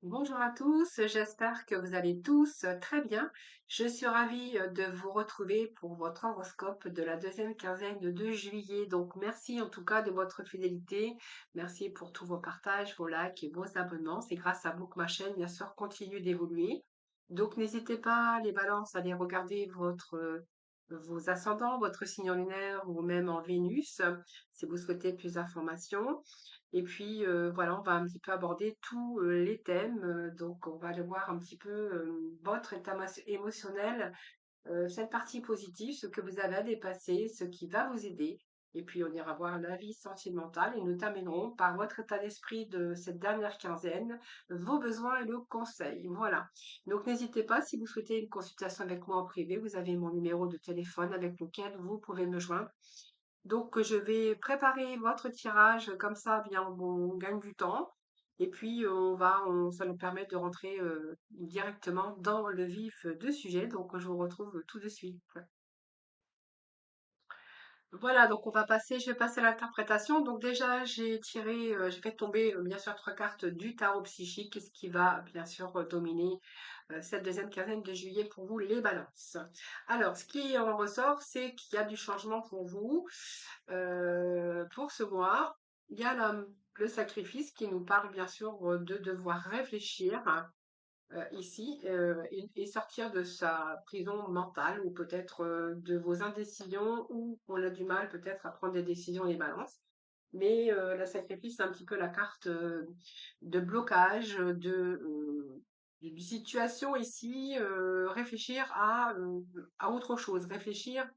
Bonjour à tous, j'espère que vous allez tous très bien. Je suis ravie de vous retrouver pour votre horoscope de la deuxième quinzaine de juillet. Donc merci en tout cas de votre fidélité. Merci pour tous vos partages, vos likes et vos abonnements. C'est grâce à vous que ma chaîne, bien sûr, continue d'évoluer. Donc n'hésitez pas, les balances, à aller regarder vos ascendants, votre signe lunaire ou même en Vénus, si vous souhaitez plus d'informations. Et puis voilà, on va un petit peu aborder tous les thèmes. Donc on va aller voir un petit peu votre état émotionnel, cette partie positive, ce que vous avez à dépasser, ce qui va vous aider. Et puis on ira voir la vie sentimentale et nous terminerons par votre état d'esprit de cette dernière quinzaine, vos besoins et le conseil. Voilà. Donc n'hésitez pas, si vous souhaitez une consultation avec moi en privé, vous avez mon numéro de téléphone avec lequel vous pouvez me joindre. Donc, je vais préparer votre tirage comme ça, bien, on gagne du temps. Et puis, ça nous permet de rentrer directement dans le vif du sujet. Donc, je vous retrouve tout de suite. Voilà, donc je vais passer à l'interprétation. Donc déjà, j'ai fait tomber bien sûr trois cartes du tarot psychique, ce qui va bien sûr dominer cette deuxième quinzaine de juillet pour vous, les balances. Alors, ce qui en ressort, c'est qu'il y a du changement pour vous pour ce mois. Il y a le sacrifice qui nous parle bien sûr de devoir réfléchir ici et sortir de sa prison mentale ou peut-être de vos indécisions ou on a du mal peut-être à prendre des décisions les balances. Mais le sacrifice, c'est un petit peu la carte de blocage, d'une situation ici, réfléchir à autre chose, réfléchir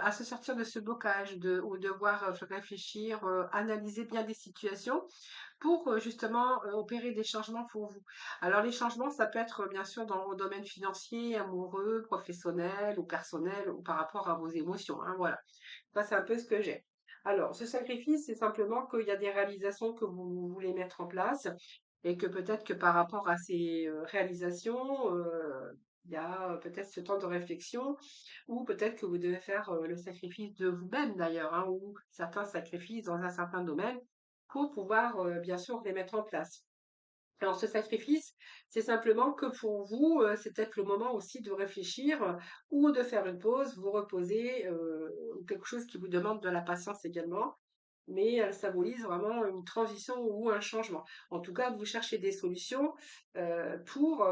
à se sortir de ce blocage, ou devoir réfléchir, analyser bien des situations pour justement opérer des changements pour vous. Alors les changements, ça peut être bien sûr dans le domaine financier, amoureux, professionnel ou personnel ou par rapport à vos émotions, hein, voilà. Ça, c'est un peu ce que j'ai. Alors, ce sacrifice, c'est simplement qu'il y a des réalisations que vous voulez mettre en place et que peut-être que par rapport à ces réalisations, il y a peut-être ce temps de réflexion ou peut-être que vous devez faire le sacrifice de vous-même d'ailleurs, hein, ou certains sacrifices dans un certain domaine pour pouvoir bien sûr les mettre en place. Alors ce sacrifice, c'est simplement que pour vous, c'est peut-être le moment aussi de réfléchir ou de faire une pause, vous reposer, ou quelque chose qui vous demande de la patience également, mais elle symbolise vraiment une transition ou un changement. En tout cas, vous cherchez des solutions pour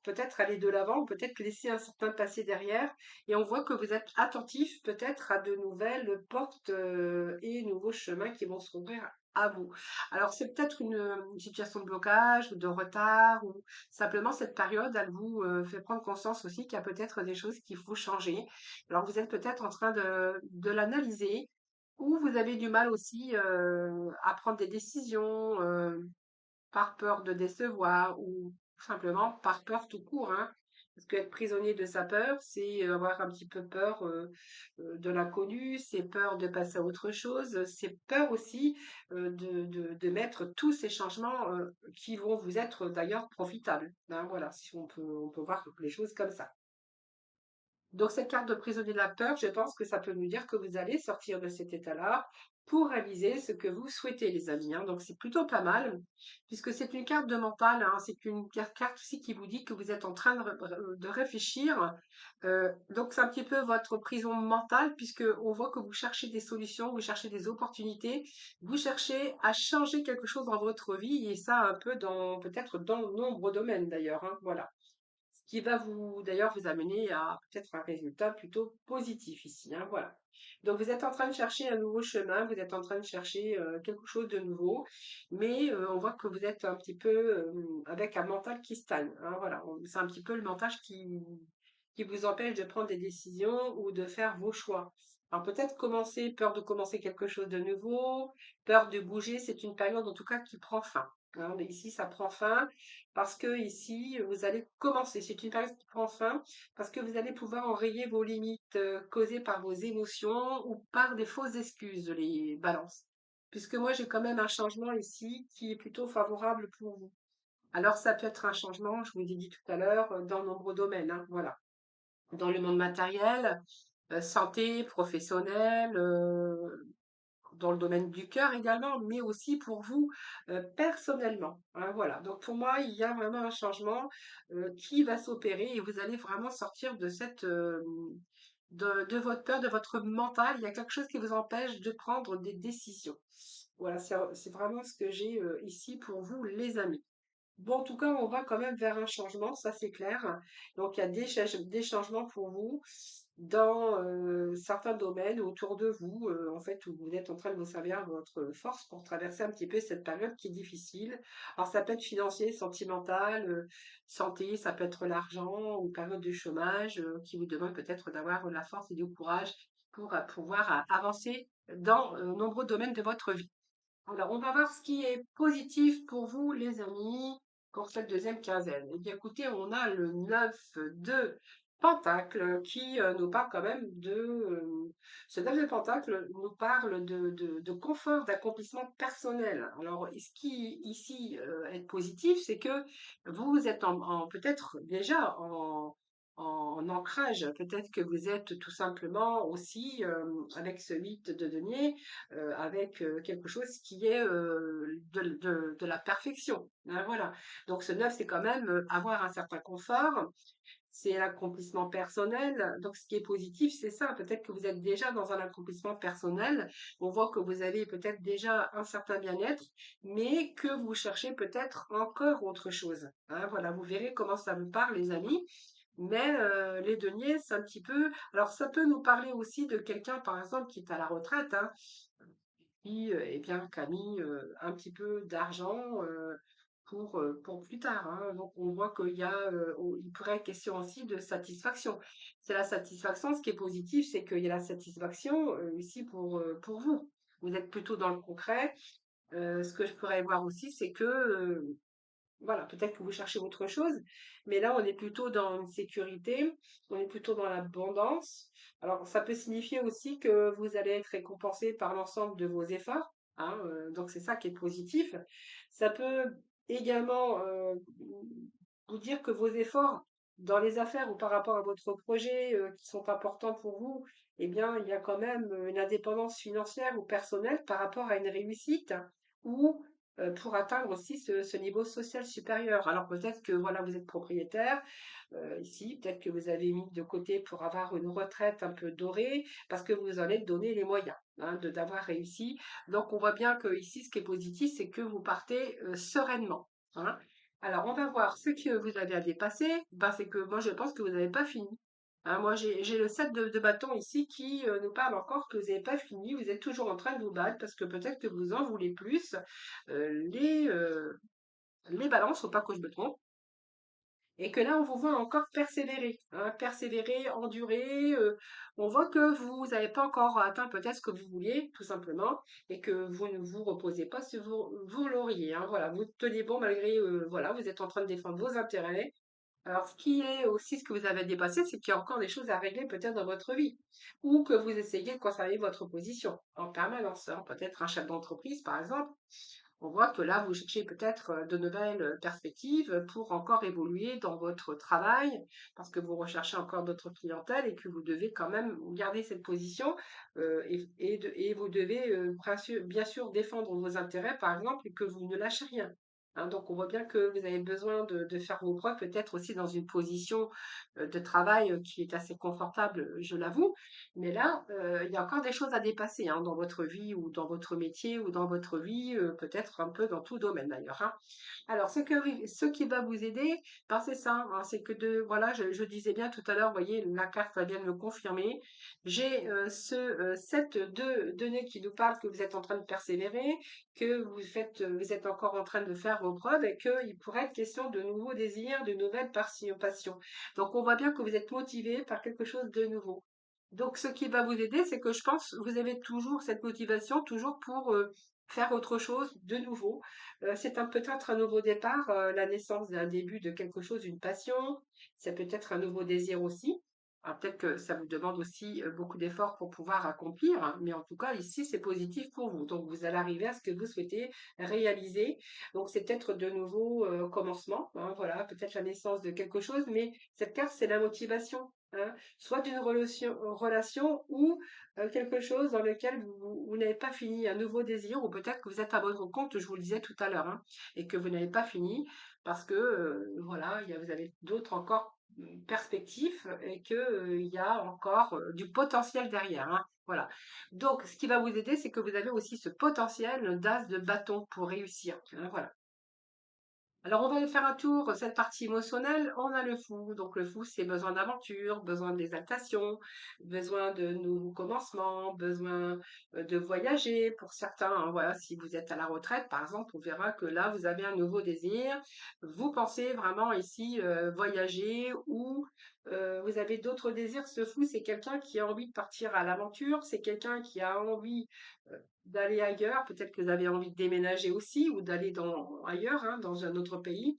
peut-être aller de l'avant, peut-être laisser un certain passé derrière. Et on voit que vous êtes attentif peut-être à de nouvelles portes et nouveaux chemins qui vont s'ouvrir à vous. Alors, c'est peut-être une situation de blocage ou de retard, ou simplement cette période, elle vous fait prendre conscience aussi qu'il y a peut-être des choses qu'il faut changer. Alors, vous êtes peut-être en train de l'analyser ou vous avez du mal aussi à prendre des décisions par peur de décevoir ou tout simplement par peur tout court, hein. Parce qu'être prisonnier de sa peur, c'est avoir un petit peu peur de l'inconnu, c'est peur de passer à autre chose, c'est peur aussi de mettre tous ces changements qui vont vous être d'ailleurs profitables, hein. Voilà, si on peut voir les choses comme ça. Donc cette carte de prisonnier de la peur, je pense que ça peut nous dire que vous allez sortir de cet état-là pour réaliser ce que vous souhaitez, les amis, hein. Donc c'est plutôt pas mal, puisque c'est une carte de mental, hein. C'est une carte aussi qui vous dit que vous êtes en train de réfléchir. Donc c'est un petit peu votre prison mentale, puisque on voit que vous cherchez des solutions, vous cherchez des opportunités, vous cherchez à changer quelque chose dans votre vie, et ça un peu peut-être dans de nombreux domaines d'ailleurs, hein. Voilà. Ce qui va d'ailleurs vous amener à peut-être un résultat plutôt positif ici, hein, voilà. Donc vous êtes en train de chercher un nouveau chemin, vous êtes en train de chercher quelque chose de nouveau, mais on voit que vous êtes un petit peu avec un mental qui stagne, hein, voilà. C'est un petit peu le mental qui vous empêche de prendre des décisions ou de faire vos choix. Alors peut-être peur de commencer quelque chose de nouveau, peur de bouger, c'est une période en tout cas qui prend fin, hein. Mais ici, ça prend fin parce que ici, vous allez commencer. C'est une période qui prend fin parce que vous allez pouvoir enrayer vos limites causées par vos émotions ou par des fausses excuses, les balances. Puisque moi, j'ai quand même un changement ici qui est plutôt favorable pour vous. Alors, ça peut être un changement, je vous l'ai dit tout à l'heure, dans de nombreux domaines, hein, voilà. Dans le monde matériel, santé, professionnel, dans le domaine du cœur également, mais aussi pour vous personnellement, hein, voilà. Donc pour moi, il y a vraiment un changement qui va s'opérer et vous allez vraiment sortir de de votre peur, de votre mental. Il y a quelque chose qui vous empêche de prendre des décisions. Voilà, c'est vraiment ce que j'ai ici pour vous, les amis. Bon, en tout cas, on va quand même vers un changement, ça c'est clair. Donc, il y a des changements pour vous dans certains domaines autour de vous, en fait, où vous êtes en train de vous servir de votre force pour traverser un petit peu cette période qui est difficile. Alors, ça peut être financier, sentimental, santé, ça peut être l'argent ou période de chômage qui vous demande peut-être d'avoir la force et du courage pour pouvoir avancer dans nombreux domaines de votre vie. Alors, on va voir ce qui est positif pour vous, les amis, pour cette deuxième quinzaine. Eh bien, écoutez, on a le 9 de Pentacle qui nous parle quand même ce 9 de Pentacle nous parle de confort, d'accomplissement personnel. Alors, ce qui ici est positif, c'est que vous êtes peut-être déjà en ancrage. Peut-être que vous êtes tout simplement aussi avec ce 8 de denier avec quelque chose qui est de la perfection, hein, voilà. Donc ce 9, c'est quand même avoir un certain confort, c'est l'accomplissement personnel. Donc ce qui est positif, c'est ça. Peut-être que vous êtes déjà dans un accomplissement personnel. On voit que vous avez peut-être déjà un certain bien-être, mais que vous cherchez peut-être encore autre chose, hein, voilà, vous verrez comment ça vous parle, les amis. Mais les deniers, c'est un petit peu. Alors, ça peut nous parler aussi de quelqu'un, par exemple, qui est à la retraite, hein, qui, eh bien, qui a mis un petit peu d'argent pour plus tard, hein. Donc, on voit qu'il y a, il pourrait être question aussi de satisfaction. C'est la satisfaction. Ce qui est positif, c'est qu'il y a la satisfaction ici pour vous. Vous êtes plutôt dans le concret. Ce que je pourrais voir aussi, c'est que voilà, peut-être que vous cherchez autre chose, mais là, on est plutôt dans une sécurité, on est plutôt dans l'abondance. Alors, ça peut signifier aussi que vous allez être récompensé par l'ensemble de vos efforts, hein, donc c'est ça qui est positif. Ça peut également vous dire que vos efforts dans les affaires ou par rapport à votre projet qui sont importants pour vous, eh bien, il y a quand même une indépendance financière ou personnelle par rapport à une réussite ou pour atteindre aussi ce niveau social supérieur. Alors peut-être que voilà, vous êtes propriétaire ici, peut-être que vous avez mis de côté pour avoir une retraite un peu dorée, parce que vous en êtes donné les moyens hein, d'avoir réussi. Donc on voit bien que ici, ce qui est positif, c'est que vous partez sereinement, hein. Alors on va voir ce que vous avez à dépasser. Ben, c'est que moi je pense que vous n'avez pas fini. Hein, moi, j'ai le 7 de bâton ici qui nous parle encore que vous n'avez pas fini, vous êtes toujours en train de vous battre parce que peut-être que vous en voulez plus. Euh, les, euh, les balances, faut pas que je me trompe. Et que là, on vous voit encore persévérer, hein, persévérer, endurer. On voit que vous n'avez pas encore atteint peut-être ce que vous vouliez, tout simplement, et que vous ne vous reposez pas sur vos lauriers, hein, voilà, vous tenez bon malgré, voilà, vous êtes en train de défendre vos intérêts. Alors, ce qui est aussi ce que vous avez dépassé, c'est qu'il y a encore des choses à régler peut-être dans votre vie, ou que vous essayez de conserver votre position en permanence, hein. Peut-être un chef d'entreprise, par exemple. On voit que là, vous cherchez peut-être de nouvelles perspectives pour encore évoluer dans votre travail, parce que vous recherchez encore d'autres clientèles et que vous devez quand même garder cette position et vous devez bien sûr défendre vos intérêts, par exemple, et que vous ne lâchez rien. Hein, donc, on voit bien que vous avez besoin de faire vos preuves, peut-être aussi dans une position de travail qui est assez confortable, je l'avoue. Mais là, il y a encore des choses à dépasser hein, dans votre vie ou dans votre métier ou dans votre vie, peut-être un peu dans tout domaine d'ailleurs, hein. Alors, ce qui va vous aider, ben, c'est ça, hein, c'est que voilà, je disais bien tout à l'heure, vous voyez, la carte va bien me le confirmer. J'ai ce 7 de nez qui nous parle que vous êtes en train de persévérer, que vous êtes encore en train de faire vos preuves et qu'il pourrait être question de nouveaux désirs, de nouvelles passions. Donc, on voit bien que vous êtes motivé par quelque chose de nouveau. Donc, ce qui va vous aider, c'est que je pense vous avez toujours cette motivation, toujours pour faire autre chose de nouveau. C'est peut-être un nouveau départ, la naissance d'un début de quelque chose, une passion. C'est peut-être un nouveau désir aussi. Alors peut-être que ça vous demande aussi beaucoup d'efforts pour pouvoir accomplir, hein, mais en tout cas ici c'est positif pour vous. Donc vous allez arriver à ce que vous souhaitez réaliser. Donc c'est peut-être de nouveaux commencements, hein, voilà, peut-être la naissance de quelque chose, mais cette carte c'est la motivation, hein, soit d'une relation ou quelque chose dans lequel vous n'avez pas fini, un nouveau désir, ou peut-être que vous êtes à votre compte, je vous le disais tout à l'heure, hein, et que vous n'avez pas fini parce que voilà, vous avez d'autres encore perspectif et que, il y a encore du potentiel derrière, hein. Voilà. Donc, ce qui va vous aider, c'est que vous avez aussi ce potentiel d'as de bâton pour réussir, hein, voilà. Alors, on va aller faire un tour, cette partie émotionnelle, on a le fou. Donc, le fou, c'est besoin d'aventure, besoin d'exaltation, besoin de nouveaux commencements, besoin de voyager pour certains, hein. Voilà, si vous êtes à la retraite, par exemple, on verra que là, vous avez un nouveau désir. Vous pensez vraiment ici voyager ou vous avez d'autres désirs. Ce fou, c'est quelqu'un qui a envie de partir à l'aventure, c'est quelqu'un qui a envie d'aller ailleurs. Peut-être que vous avez envie de déménager aussi ou d'aller ailleurs, hein, dans un autre pays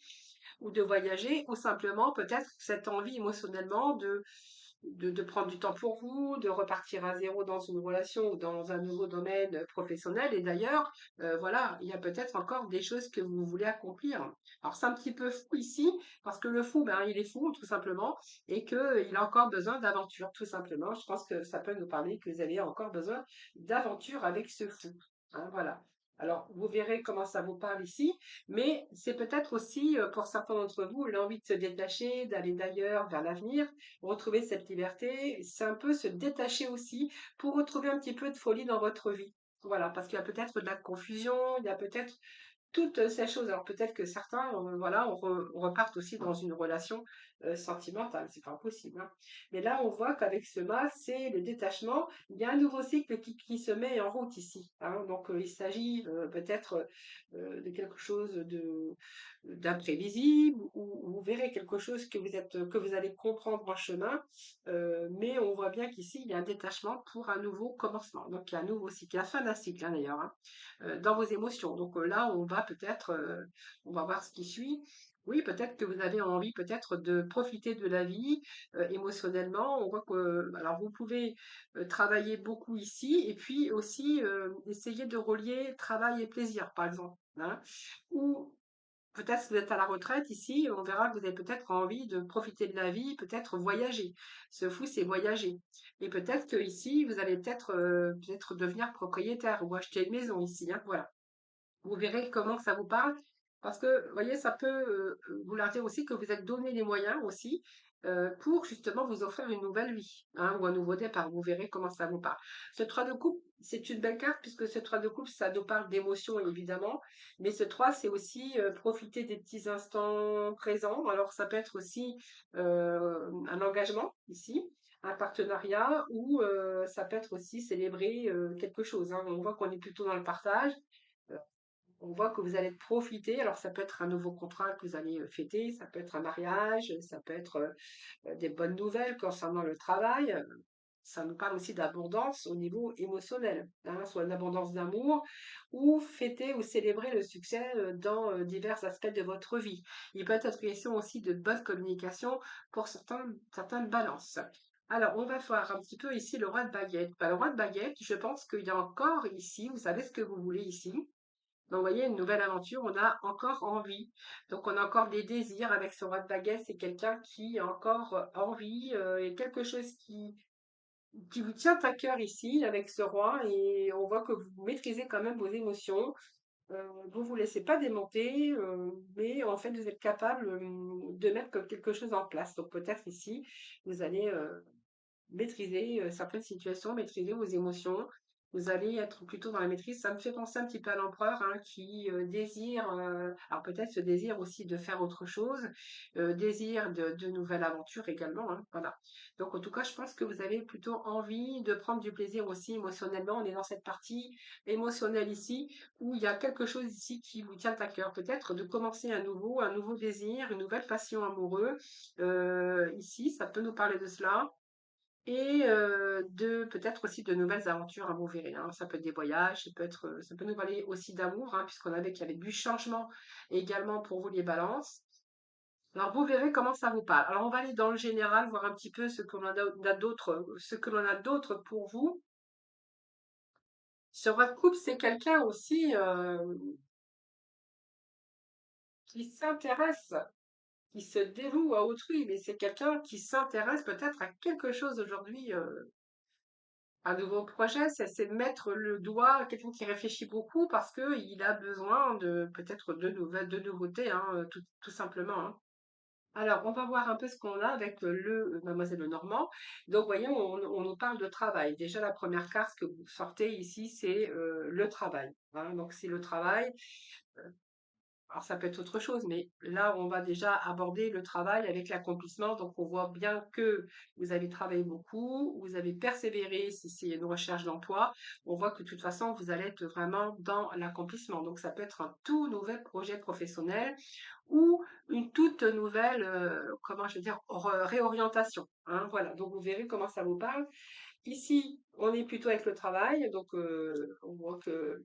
ou de voyager ou simplement peut-être cette envie émotionnellement de prendre du temps pour vous, de repartir à zéro dans une relation ou dans un nouveau domaine professionnel. Et d'ailleurs, voilà, il y a peut-être encore des choses que vous voulez accomplir. Alors c'est un petit peu fou ici, parce que le fou, ben, il est fou tout simplement, et qu'il a encore besoin d'aventure, tout simplement. Je pense que ça peut nous parler que vous avez encore besoin d'aventure avec ce fou, hein, voilà. Alors, vous verrez comment ça vous parle ici, mais c'est peut-être aussi, pour certains d'entre vous, l'envie de se détacher, d'aller d'ailleurs vers l'avenir, retrouver cette liberté, c'est un peu se détacher aussi pour retrouver un petit peu de folie dans votre vie. Voilà, parce qu'il y a peut-être de la confusion, il y a peut-être toutes ces choses. Alors peut-être que certains, voilà, on reparte aussi dans une relation sentimentale, c'est pas possible, hein. Mais là, on voit qu'avec ce mas, c'est le détachement. Il y a un nouveau cycle qui se met en route ici, hein. Donc il s'agit peut-être de quelque chose d'imprévisible, ou vous verrez quelque chose que vous allez comprendre en chemin. Mais on voit bien qu'ici, il y a un détachement pour un nouveau commencement. Donc il y a un nouveau cycle, la fin d'un cycle, hein, d'ailleurs, hein, dans vos émotions. Donc là, on va voir ce qui suit. Oui, peut-être que vous avez envie peut-être de profiter de la vie émotionnellement. On voit que, alors vous pouvez travailler beaucoup ici et puis aussi essayer de relier travail et plaisir, par exemple, hein. Ou peut-être que vous êtes à la retraite ici, on verra que vous avez peut-être envie de profiter de la vie, peut-être voyager. Ce fou, c'est voyager. Et peut-être que ici, vous allez peut-être devenir propriétaire ou acheter une maison ici, hein, voilà. Vous verrez comment ça vous parle. Parce que, vous voyez, ça peut vouloir dire aussi que vous êtes donné les moyens aussi pour justement vous offrir une nouvelle vie, hein, ou un nouveau départ. Vous verrez comment ça vous parle. Ce 3 de coupe, c'est une belle carte puisque ce 3 de coupe, ça nous parle d'émotion évidemment. Mais ce 3, c'est aussi profiter des petits instants présents. Alors, ça peut être aussi un engagement ici, un partenariat, ou ça peut être aussi célébrer quelque chose, hein. On voit qu'on est plutôt dans le partage. Euh, on voit que vous allez profiter. Alors, ça peut être un nouveau contrat que vous allez fêter, ça peut être un mariage, ça peut être des bonnes nouvelles concernant le travail. Ça nous parle aussi d'abondance au niveau émotionnel, hein, soit une abondance d'amour, ou fêter ou célébrer le succès dans divers aspects de votre vie. Il peut être question aussi de bonne communication pour certaines balances. Alors, on va voir un petit peu ici le roi de baguette. Ben, le roi de baguette, je pense qu'il y a encore ici, vous savez ce que vous voulez ici. Donc, vous voyez, une nouvelle aventure, on a encore envie. Donc, on a encore des désirs avec ce roi de baguette. C'est quelqu'un qui a encore envie et quelque chose qui vous tient à cœur ici avec ce roi. Et on voit que vous maîtrisez quand même vos émotions. Vous vous laissez pas démonter, mais en fait, vous êtes capable de mettre quelque chose en place. Donc, peut-être ici, vous allez maîtriser certaines situations, maîtriser vos émotions. Vous allez être plutôt dans la maîtrise. Ça me fait penser un petit peu à l'empereur, hein, qui désire, alors peut-être ce désir aussi de faire autre chose, désir de nouvelles aventures également, hein, voilà. Donc en tout cas, je pense que vous avez plutôt envie de prendre du plaisir aussi émotionnellement. On est dans cette partie émotionnelle ici, où il y a quelque chose ici qui vous tient à cœur. Peut-être de commencer un nouveau désir, une nouvelle passion amoureuse. Ici, ça peut nous parler de cela. Et de peut-être aussi de nouvelles aventures, hein, vous verrez, hein. Ça peut être des voyages, ça peut nous parler aussi d'amour, hein, puisqu'on avait qu'il y avait du changement également pour vous les balances. Alors, vous verrez comment ça vous parle. Alors, on va aller dans le général, voir un petit peu ce que l'on a d'autre, ce que l'on a d'autre pour vous. Sur votre couple, c'est quelqu'un aussi qui s'intéresse, qui se dévoue à autrui, mais c'est quelqu'un qui s'intéresse peut-être à quelque chose aujourd'hui, un nouveau projet, c'est de mettre le doigt, quelqu'un qui réfléchit beaucoup parce que il a besoin de peut-être de nouvelles, de nouveautés, hein, tout simplement, hein. Alors, on va voir un peu ce qu'on a avec le Mademoiselle Lenormand. Donc, voyons, on nous parle de travail. Déjà, la première carte que vous sortez ici, c'est le travail, hein. Donc, c'est le travail. Alors, ça peut être autre chose, mais là, on va déjà aborder le travail avec l'accomplissement. Donc, on voit bien que vous avez travaillé beaucoup, vous avez persévéré si c'est une recherche d'emploi. On voit que de toute façon, vous allez être vraiment dans l'accomplissement. Donc, ça peut être un tout nouvel projet professionnel ou une toute nouvelle, comment je veux dire, réorientation, hein, voilà. Donc, vous verrez comment ça vous parle. Ici, on est plutôt avec le travail. Donc, on voit que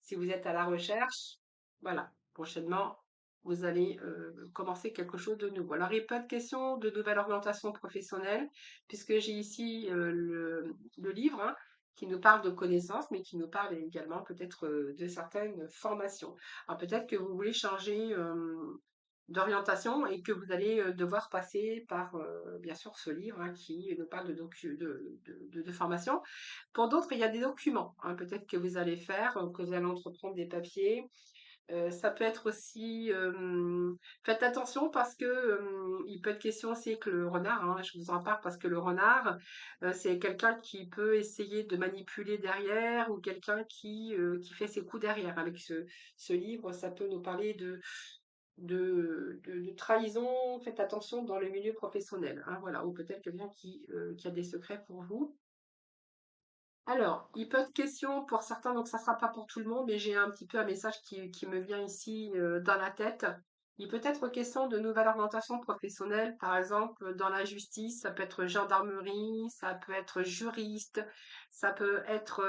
si vous êtes à la recherche, voilà, prochainement, vous allez commencer quelque chose de nouveau. Alors, il n'est pas de question de nouvelle orientation professionnelle, puisque j'ai ici le livre, hein, qui nous parle de connaissances, mais qui nous parle également peut-être de certaines formations. Alors, peut-être que vous voulez changer d'orientation et que vous allez devoir passer par, bien sûr, ce livre, hein, qui nous parle de formation. Pour d'autres, il y a des documents, hein, peut-être que vous allez faire, que vous allez entreprendre des papiers. Ça peut être aussi, faites attention parce que il peut être question aussi que le renard, hein, je vous en parle parce que le renard, c'est quelqu'un qui peut essayer de manipuler derrière ou quelqu'un qui fait ses coups derrière. Avec ce livre, ça peut nous parler de trahison. Faites attention dans le milieu professionnel, hein, voilà, ou peut-être quelqu'un qui a des secrets pour vous. Alors, il peut être question pour certains, donc ça sera pas pour tout le monde, mais j'ai un petit peu un message qui me vient ici dans la tête. Il peut être question de nouvelles orientations professionnelles, par exemple dans la justice, ça peut être gendarmerie, ça peut être juriste, ça peut être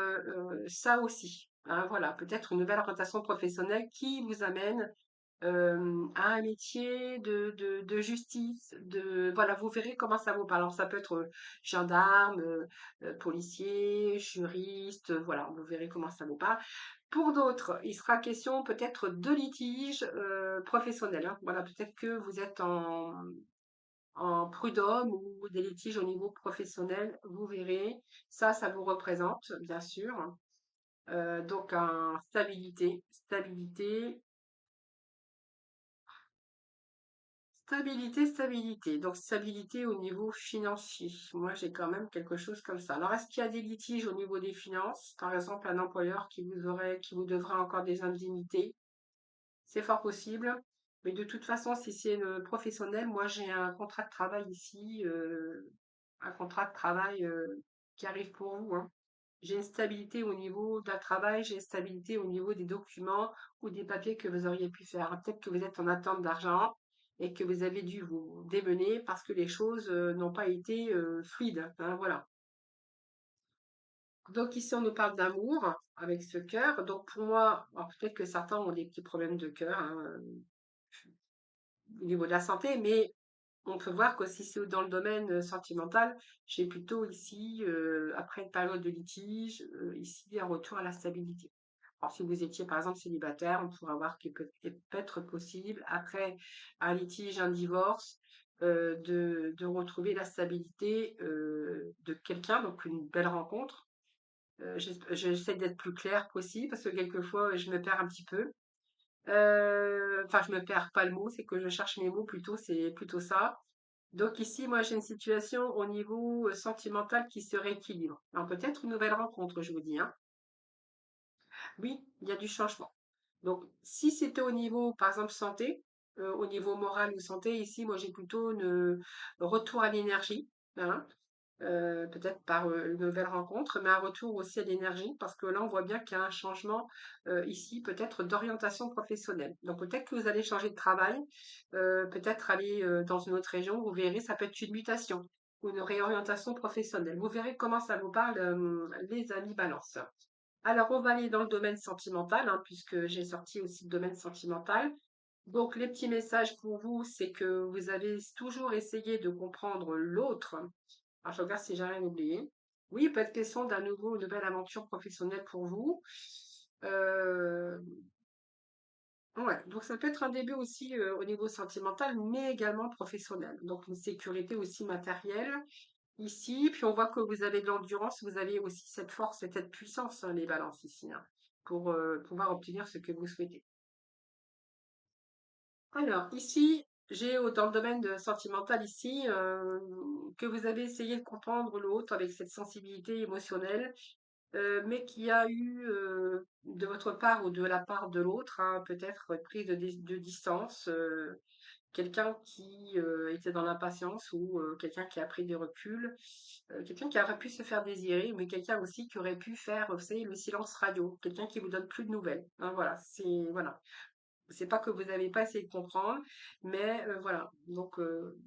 ça aussi, hein, voilà, peut-être une nouvelle orientation professionnelle qui vous amène à un métier de justice, voilà, vous verrez comment ça vous parle. Alors, ça peut être gendarme, policier, juriste, voilà, vous verrez comment ça vous parle. Pour d'autres, il sera question peut-être de litiges professionnels, hein. Voilà, peut-être que vous êtes en prud'homme ou des litiges au niveau professionnel, vous verrez. Ça vous représente, bien sûr. Donc, stabilité. Stabilité. Donc, stabilité au niveau financier. Moi, j'ai quand même quelque chose comme ça. Alors, est-ce qu'il y a des litiges au niveau des finances? Par exemple, un employeur qui vous devrait encore des indemnités? C'est fort possible. Mais de toute façon, si c'est le professionnel, moi, j'ai un contrat de travail ici, un contrat de travail qui arrive pour vous, hein. J'ai une stabilité au niveau d'un travail, j'ai une stabilité au niveau des documents ou des papiers que vous auriez pu faire. Peut-être que vous êtes en attente d'argent et que vous avez dû vous démener parce que les choses n'ont pas été fluides, hein, voilà. Donc ici, on nous parle d'amour avec ce cœur. Donc pour moi, alors peut-être que certains ont des petits problèmes de cœur, hein, au niveau de la santé, mais on peut voir que si c'est dans le domaine sentimental, j'ai plutôt ici, après une période de litige, ici un retour à la stabilité. Alors, si vous étiez par exemple célibataire, on pourra voir qu'il peut être possible, après un litige, un divorce, de retrouver la stabilité de quelqu'un, donc une belle rencontre. J'essaie d'être plus claire possible parce que quelquefois je me perds un petit peu. Enfin, je me perds pas le mot, c'est que je cherche mes mots plutôt, c'est plutôt ça. Donc ici, moi, j'ai une situation au niveau sentimental qui se rééquilibre. Alors peut-être une nouvelle rencontre, je vous dis, hein. Oui, il y a du changement. Donc, si c'était au niveau, par exemple, santé, au niveau moral ou santé, ici, moi, j'ai plutôt une retour à l'énergie, hein, peut-être par une nouvelle rencontre, mais un retour aussi à l'énergie, parce que là, on voit bien qu'il y a un changement ici, peut-être d'orientation professionnelle. Donc, peut-être que vous allez changer de travail, peut-être aller dans une autre région, vous verrez, ça peut être une mutation ou une réorientation professionnelle. Vous verrez comment ça vous parle, les amis balance. Alors, on va aller dans le domaine sentimental, hein, puisque j'ai sorti aussi le domaine sentimental. Donc, les petits messages pour vous, c'est que vous avez toujours essayé de comprendre l'autre. Alors, je regarde si j'ai rien oublié. Oui, pas de question une nouvelle aventure professionnelle pour vous. Euh, ouais, donc ça peut être un début aussi au niveau sentimental, mais également professionnel. Donc, une sécurité aussi matérielle ici. Puis, on voit que vous avez de l'endurance, vous avez aussi cette force et cette puissance, hein, les balances ici, hein, pour pouvoir obtenir ce que vous souhaitez. Alors, ici, dans le domaine sentimental ici, que vous avez essayé de comprendre l'autre avec cette sensibilité émotionnelle, mais qu'il y a eu de votre part ou de la part de l'autre, hein, peut-être une prise de distance, quelqu'un qui était dans l'impatience ou quelqu'un qui a pris des reculs, quelqu'un qui aurait pu se faire désirer, mais quelqu'un aussi qui aurait pu faire, vous savez, le silence radio, quelqu'un qui vous donne plus de nouvelles. Hein, voilà, c'est pas que vous n'avez pas essayé de comprendre, mais voilà. Donc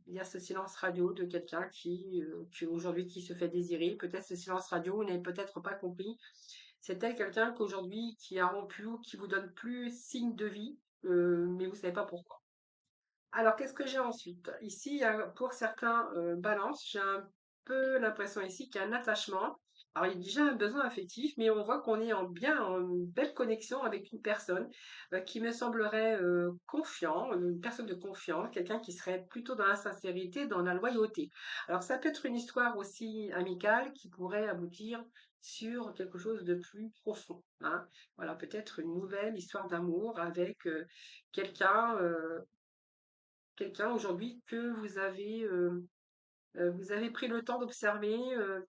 il y a ce silence radio de quelqu'un qui aujourd'hui qui se fait désirer. Peut-être ce silence radio, vous n'avez peut-être pas compris. C'est tel quelqu'un qu'aujourd'hui qui a rompu ou qui vous donne plus signe de vie, mais vous savez pas pourquoi. Alors, qu'est-ce que j'ai ensuite? Ici, pour certains balances, j'ai un peu l'impression ici qu'il y a un attachement. Alors, il y a déjà un besoin affectif, mais on voit qu'on est en belle connexion avec une personne qui me semblerait confiant, une personne de confiance, quelqu'un qui serait plutôt dans la sincérité, dans la loyauté. Alors, ça peut être une histoire aussi amicale qui pourrait aboutir sur quelque chose de plus profond, hein. Voilà, peut-être une nouvelle histoire d'amour avec quelqu'un. Quelqu'un aujourd'hui que vous avez pris le temps d'observer,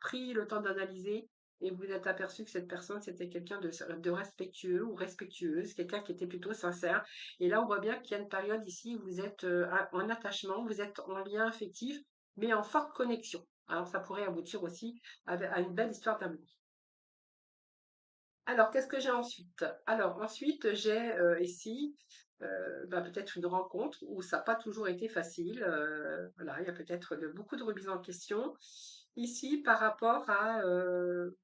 pris le temps d'analyser et vous êtes aperçu que cette personne, c'était quelqu'un de respectueux ou respectueuse, quelqu'un qui était plutôt sincère. Et là, on voit bien qu'il y a une période ici où vous êtes en attachement, vous êtes en lien affectif, mais en forte connexion. Alors, ça pourrait aboutir aussi à une belle histoire d'amour. Alors, qu'est-ce que j'ai ensuite? Alors, ensuite, j'ai ici bah, peut-être une rencontre où ça n'a pas toujours été facile. Voilà, il y a peut-être beaucoup de remises en question. Ici, par rapport à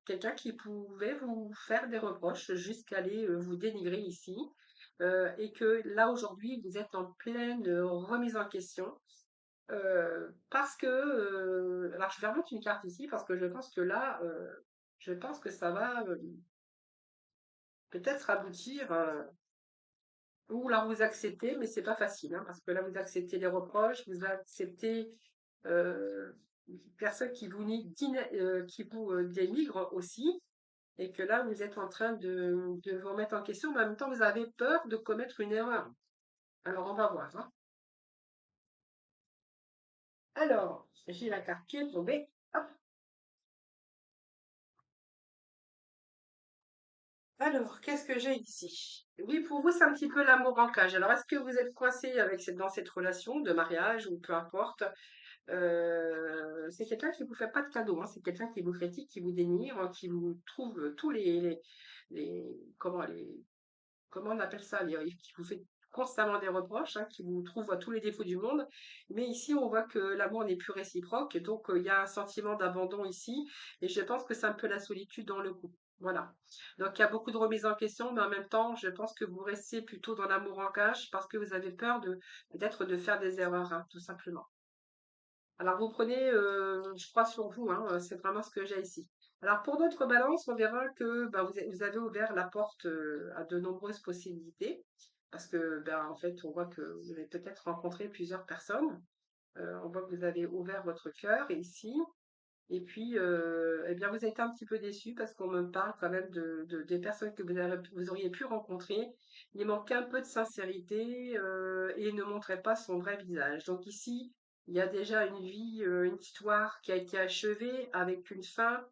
quelqu'un qui pouvait vous faire des reproches jusqu'à aller vous dénigrer ici. Et que là, aujourd'hui, vous êtes en pleine remise en question. Parce que, alors je vais remettre une carte ici parce que je pense que là, je pense que ça va peut-être aboutir, ou là vous acceptez, mais c'est pas facile, hein, parce que là vous acceptez les reproches, vous acceptez une personne qui qui vous dénigre aussi, et que là vous êtes en train de vous remettre en question, mais en même temps vous avez peur de commettre une erreur. Alors on va voir, hein. Alors, j'ai la carte qui est tombée. Hop. Alors, qu'est-ce que j'ai ici? Oui, pour vous, c'est un petit peu l'amour en cage. Alors, est-ce que vous êtes coincé dans cette relation de mariage ou peu importe? C'est quelqu'un qui vous fait pas de cadeaux, hein. C'est quelqu'un qui vous critique, qui vous dénigre, qui vous trouve tous les comment on appelle ça, qui vous fait constamment des reproches, hein, qui vous trouve tous les défauts du monde. Mais ici, on voit que l'amour n'est plus réciproque, et donc il y a un sentiment d'abandon ici, et je pense que c'est un peu la solitude dans le couple. Voilà. Donc il y a beaucoup de remises en question, mais en même temps, je pense que vous restez plutôt dans l'amour en cache parce que vous avez peur de peut-être de faire des erreurs, hein, tout simplement. Alors vous prenez, je crois sur vous, hein, c'est vraiment ce que j'ai ici. Alors pour d'autres balances, on verra que bah, vous avez ouvert la porte à de nombreuses possibilités, parce que ben, en fait, on voit que vous avez peut-être rencontré plusieurs personnes. On voit que vous avez ouvert votre cœur ici, et puis eh bien vous avez été un petit peu déçu parce qu'on me parle quand même des personnes que vous auriez pu rencontrer. Il manquait un peu de sincérité et ne montrait pas son vrai visage. Donc ici, il y a déjà une vie, une histoire qui a été achevée avec une fin,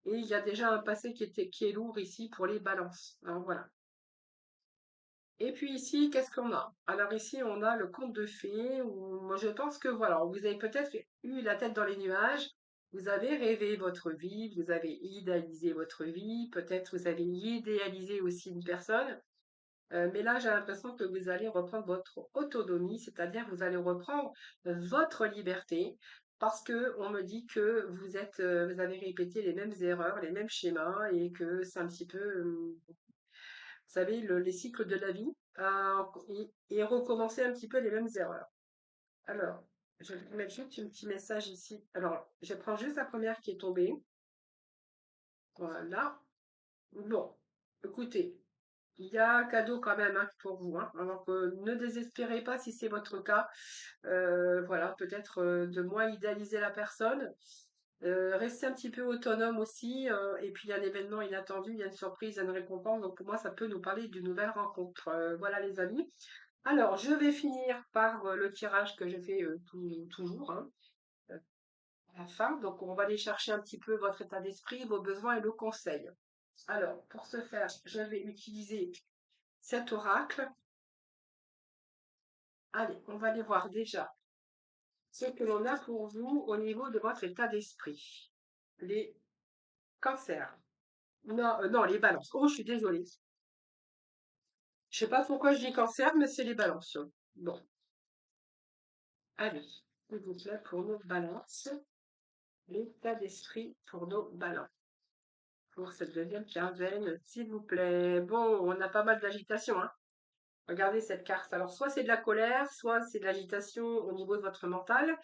et il y a déjà un passé qui est lourd ici pour les balances. Alors voilà. Et puis ici, qu'est-ce qu'on a? Alors ici, on a le conte de fées, où moi je pense que voilà, vous avez peut-être eu la tête dans les nuages, vous avez rêvé votre vie, vous avez idéalisé votre vie, peut-être vous avez idéalisé aussi une personne, mais là j'ai l'impression que vous allez reprendre votre autonomie, c'est-à-dire vous allez reprendre votre liberté, parce que on me dit que vous avez répété les mêmes erreurs, les mêmes schémas, et que c'est un petit peu, vous savez, les cycles de la vie. et recommencer un petit peu les mêmes erreurs. Alors, je vais mettre juste un petit message ici. Alors, je prends juste la première qui est tombée. Voilà. Bon, écoutez, il y a un cadeau quand même hein, pour vous. Hein. Alors que ne désespérez pas si c'est votre cas. Voilà, peut-être de moins idéaliser la personne. Restez un petit peu autonome aussi. Et puis il y a un événement inattendu, il y a une surprise, il y a une récompense. Donc pour moi, ça peut nous parler d'une nouvelle rencontre. Voilà les amis. Alors, je vais finir par le tirage que je fais toujours hein, euh, à la fin. Donc on va aller chercher un petit peu votre état d'esprit, vos besoins et le conseil. Alors, pour ce faire, je vais utiliser cet oracle. Allez, on va aller voir déjà ce que l'on a pour vous au niveau de votre état d'esprit. Les cancers. Non, non, les balances. Oh, je suis désolée. Je sais pas pourquoi je dis cancer, mais c'est les balances. Bon, allez, s'il vous plaît, pour nos balances. L'état d'esprit pour nos balances. Pour cette deuxième quinzaine, s'il vous plaît. Bon, on a pas mal d'agitation, hein. Regardez cette carte. Alors, soit c'est de la colère, soit c'est de l'agitation au niveau de votre mental.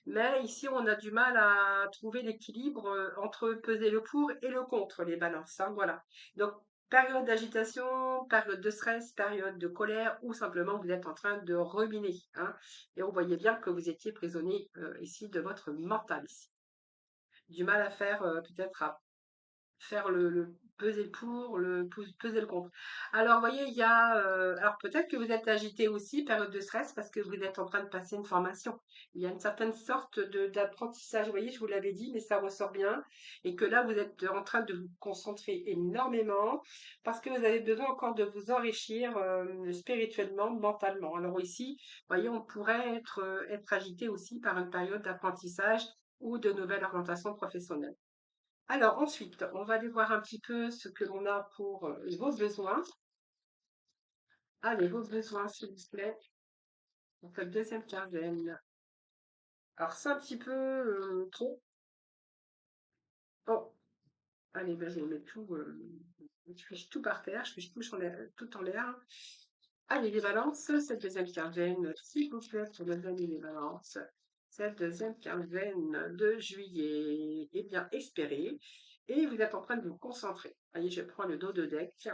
Mais ici, on a du mal à trouver l'équilibre entre peser le pour et le contre, les balances. Hein, voilà. Donc, période d'agitation, période de stress, période de colère, ou simplement vous êtes en train de ruminer. Hein, et on voyait bien que vous étiez prisonnier ici de votre mental. Ici. Du mal à faire peut-être à faire le peser le pour, peser le contre. Alors, vous voyez, il y a, alors peut-être que vous êtes agité aussi, période de stress, parce que vous êtes en train de passer une formation. Il y a une certaine sorte d'apprentissage, vous voyez, je vous l'avais dit, mais ça ressort bien, et que là, vous êtes en train de vous concentrer énormément, parce que vous avez besoin encore de vous enrichir spirituellement, mentalement. Alors ici, vous voyez, on pourrait être agité aussi par une période d'apprentissage ou de nouvelle orientation professionnelle. Alors ensuite, on va aller voir un petit peu ce que l'on a pour vos besoins. Allez, vos besoins, s'il vous plaît. On fait le deuxième quinzaine. Alors c'est un petit peu trop. Oh, allez, ben, je vais mettre tout, je fiche tout par terre, je fiche tout en l'air. Allez, les balances, cette deuxième quinzaine, s'il vous plaît, pour me donner les balances. Cette deuxième quinzaine de juillet. Eh bien, espérez. Et vous êtes en train de vous concentrer. Allez, je prends le dos de deck.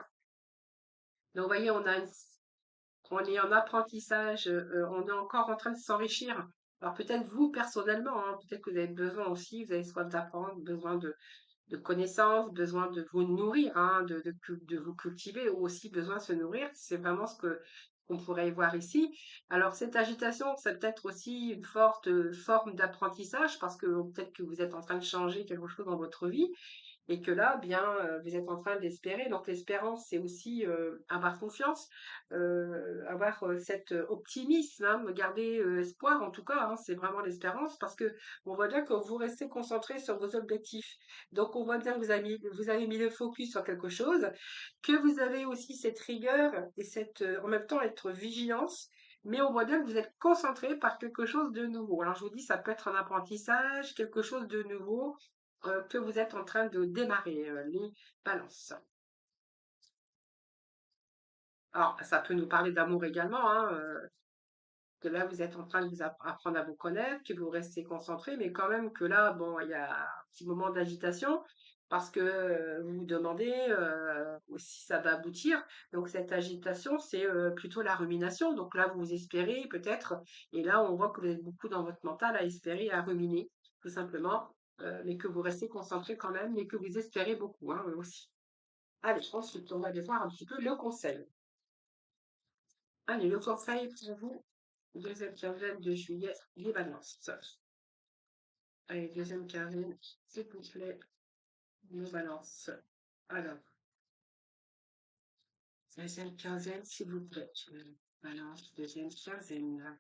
Donc, vous voyez, on est en apprentissage, on est encore en train de s'enrichir. Alors, peut-être vous, personnellement, hein, peut-être que vous avez besoin aussi, vous avez soif d'apprendre, besoin de connaissances, besoin de vous nourrir, hein, de vous cultiver, ou aussi besoin de se nourrir. C'est vraiment ce que qu'on pourrait voir ici. Alors, cette agitation, c'est peut-être aussi une forte forme d'apprentissage, parce que peut-être que vous êtes en train de changer quelque chose dans votre vie. Et que là, bien, vous êtes en train d'espérer. Donc l'espérance, c'est aussi avoir confiance, avoir cet optimisme, hein, garder espoir en tout cas. Hein, c'est vraiment l'espérance parce que on voit bien que vous restez concentré sur vos objectifs. Donc on voit bien que vous avez mis le focus sur quelque chose, que vous avez aussi cette rigueur et cette, en même temps, être vigilance. Mais on voit bien que vous êtes concentré par quelque chose de nouveau. Alors je vous dis, ça peut être un apprentissage, quelque chose de nouveau que vous êtes en train de démarrer, les balances. Alors, ça peut nous parler d'amour également, hein, que là, vous êtes en train de vous apprendre à vous connaître, que vous restez concentré, mais quand même que là, bon, il y a un petit moment d'agitation parce que vous vous demandez si ça va aboutir. Donc, cette agitation, c'est plutôt la rumination. Donc là, vous espérez peut-être, et là, on voit que vous êtes beaucoup dans votre mental à espérer, à ruminer, tout simplement, mais que vous restez concentré quand même, mais que vous espérez beaucoup hein, aussi. Allez, ensuite, on va aller voir un petit peu le conseil. Allez, le conseil pour vous, deuxième quinzaine de juillet, les balances. Allez, deuxième quinzaine, s'il vous plaît, nos balances. Alors, deuxième quinzaine, s'il vous plaît. Balance, deuxième quinzaine.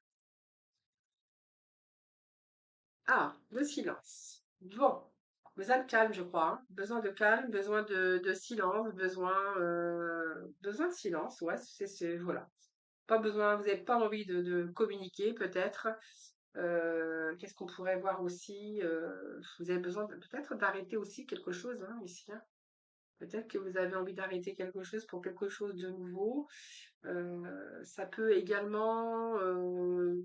Ah, le silence. Bon, besoin de calme, je crois. Hein. Besoin de calme, besoin de silence, besoin de silence, ouais, voilà. Pas besoin, vous n'avez pas envie de communiquer, peut-être. Qu'est-ce qu'on pourrait voir aussi? Vous avez besoin peut-être d'arrêter aussi quelque chose, hein, ici. Hein. Peut-être que vous avez envie d'arrêter quelque chose pour quelque chose de nouveau. Ça peut également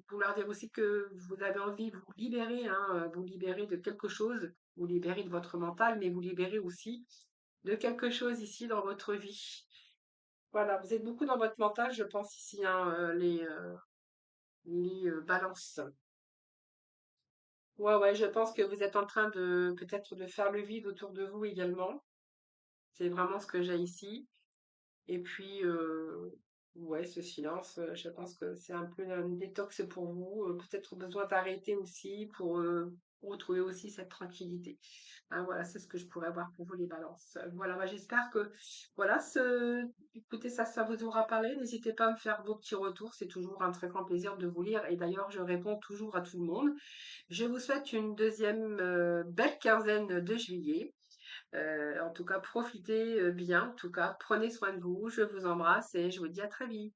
vouloir dire aussi que vous avez envie de vous libérer, hein, vous libérer de quelque chose, vous libérer de votre mental, mais vous libérer aussi de quelque chose ici dans votre vie. Voilà, vous êtes beaucoup dans votre mental, je pense ici, hein, les balances. Ouais, ouais, je pense que vous êtes en train de peut-être de faire le vide autour de vous également. C'est vraiment ce que j'ai ici. Et puis, ouais, ce silence, je pense que c'est un peu une détox pour vous. Peut-être besoin d'arrêter aussi pour retrouver aussi cette tranquillité. Hein, voilà, c'est ce que je pourrais avoir pour vous, les balances. Voilà, bah, j'espère que, voilà, écoutez, ça vous aura parlé. N'hésitez pas à me faire vos petits retours. C'est toujours un très grand plaisir de vous lire. Et d'ailleurs, je réponds toujours à tout le monde. Je vous souhaite une deuxième belle quinzaine de juillet. En tout cas, profitez bien. En tout cas, prenez soin de vous. Je vous embrasse et je vous dis à très vite.